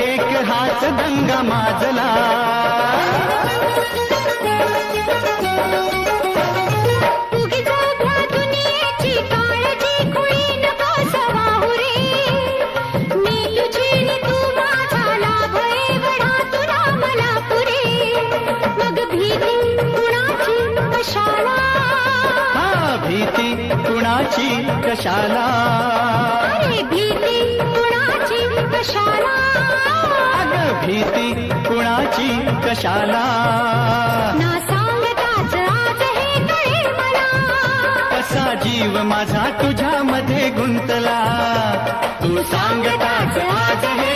एक हाच दंगा माजला. उगीच उभ्या दुनियेची काळजी खुळी नको सवाहू रे. मी तुझी नि तू माझा लाभ एवढा तुला मला पुरे. मग भीती कुणाची कशाला, हा भीती कुणाची कशाला, अरे भीती कुणाची कशाला. अग भीती कुणाची कशाला. ना सांगताच आज हे कळे मला. कसा जीव माझा तुझ्यामध्ये गुंतला. तू सांगताच आज हे